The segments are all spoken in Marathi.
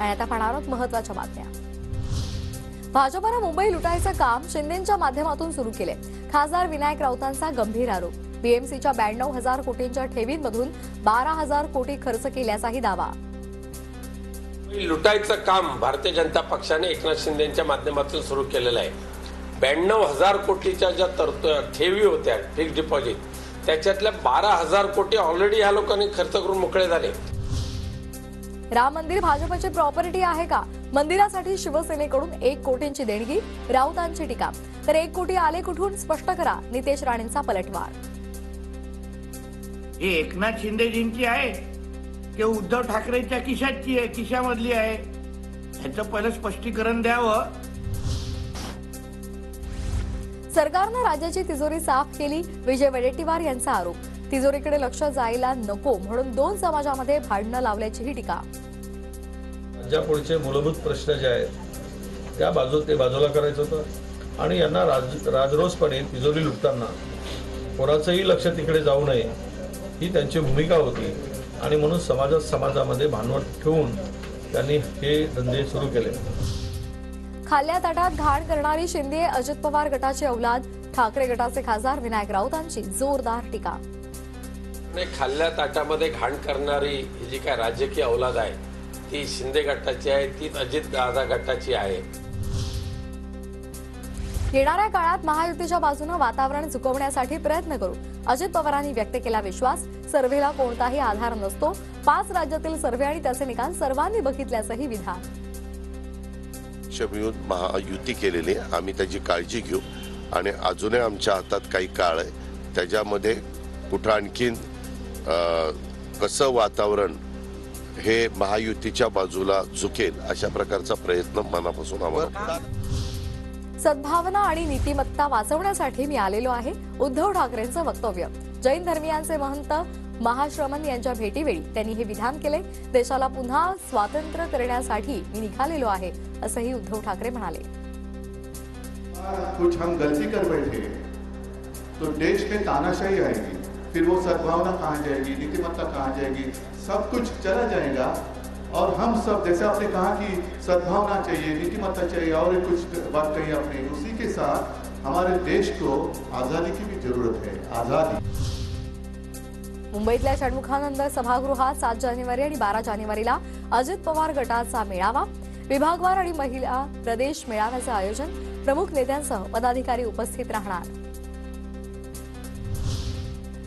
आणि आता पाहणार आहोत महत्त्वाच्या बातम्या। भाजपने मुंबई लुटायचं काम शिंदेंच्या माध्यमातून सुरू केले। खासदार विनायक राऊतांचा गंभीर आरोप। बीएमसीच्या 92,000 कोटींच्या ठेवींमधून 12,000 कोटी खर्च केल्याचाही दावा। लुटायचं काम भारतीय जनता पक्षाने एकनाथ शिंदेंच्या माध्यमातून सुरू केलेलं आहे। 92,000 कोटीच्या ज्या ठेवी होत्या फिक्स्ड डिपॉझिट, त्याच्यातल्या 12,000 कोटी ऑलरेडी या लोकांनी खर्च करून मोकळे झाले। राम मंदिर भाजपची प्रॉपर्टी आहे का? मंदिरासाठी शिवसेनेकडून 1 कोटींची देणगी, राऊतांची टीका। तर 1 कोटी आले कुठून स्पष्ट करा, नितेश राणेंचा पलटवार। हे एकनाथ शिंदेजींची आहे की उद्धव ठाकरेंच्या खिशाची आहे, खिशामधली आहे? ह्याचं पहिलं स्पष्टीकरण द्यावं। सरकारने राज्याची तिजोरी साफ केली, विजय वडेट्टीवार यांचा आरोप। तिजोरीकडे लक्ष जायला नको म्हणून 2 समाजामध्ये भांडणं लावल्याचीही टीका। राज्यापुढचे मूलभूत प्रश्न जे आहेत त्या बाजूला करायचं होतं आणि यांना राजरोसपणे तिजोरी लुटताना कोणाचंही लक्ष तिकडे जाऊ नये ही त्यांची भूमिका होती आणि म्हणून समाजामध्ये भांडवल ठेवून त्यांनी हे धंदे सुरू केले। खाल्ल्या ताटात घाण करणारी शिंदे अजित पवार गटाची औलाद, ठाकरे गटाचे खासदार विनायक राऊतांची जोरदार टीका। खाल्ल्या ताटामध्ये घाण करणारी ही जी काय राजकीय औलाद आहे ती शिंदे गटाची आहे, ती अजित दादा गटाची आहे। येणाऱ्या काळात महायुतीच्या बाजूने वातावरण झुकवण्यासाठी प्रयत्न करू, अजित पवारांनी व्यक्त केला विश्वास। सर्व्हेला कोणताही आधार नसतो, 5 राज्यातील सर्व्हे आणि त्याचे निकाल सर्वांनी बघितल्याचंही विधान। मिळून महायुती केलेली, आम्ही त्याची काळजी घेऊ आणि अजूनही आमच्या हातात काही काळ आहे, त्याच्यामध्ये कुठं आणखीन कसं वातावरण हे महायुतीच्या बाजूला झुकेल अशा प्रकारचा प्रयत्न मनापासून आम्हाला। सद्भावना आणि नीतिमत्ता वाचवण्यासाठी मी आलेलो आहे, उद्धव ठाकरेंचं वक्तव्य। जैन धर्मीयांचे महंत महाश्रमण यांच्या भेटीवेळी त्यांनी हे विधान केले। देशाला पुन्हा स्वातंत्र्य करण्यासाठी मी निघालेलो आहे असंही उद्धव ठाकरे म्हणाले। कुछ हम गलती कर बैठे तो देश में तानाशाही आएगी, फिर वो सद्भावना कहाँ जाएगी, नीतिमत्ता कहाँ जाएगी, सब कुछ चला जाएगा। और हम सब जैसे आपने कहा कि सद्भावना चाहिए, नीतिमत्ता चाहिए और कुछ बात कही आपने, उसी के साथ हमारे देश को आजादी की भी जरूरत है। आजादी मुंबईतल्या षण्मुखानंद सभागृहात 7 जानेवारी आणि 12 जानेवारीला अजित पवार गटाचा मेळावा, विभागवार आणि महिला प्रदेश मेळाव्याचं आयोजन। प्रमुख नेत्यांसह पदाधिकारी उपस्थित राहणार।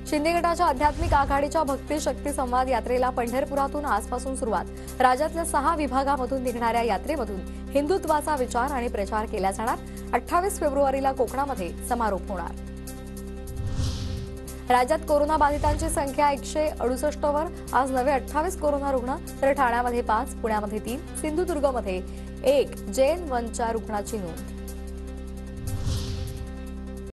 शिंदे गटाच्या आध्यात्मिक आघाडीच्या भक्ती शक्ती संवाद यात्रेला पंढरपुरातून आजपासून सुरुवात। राज्यातल्या 6 विभागामधून निघणाऱ्या यात्रेमधून हिंदुत्वाचा विचार आणि प्रचार केला जाणार। 28 फेब्रुवारीला कोकणामध्ये समारोप होणार। राज्यात कोरोना बाधितांची संख्या 168 वर। आज नवे 28 कोरोना रुग्ण, तर ठाण्यामध्ये 5, पुण्यामध्ये 3, सिंधुदुर्गमध्ये 1 जेन 1च्या रुग्णाची नोंद।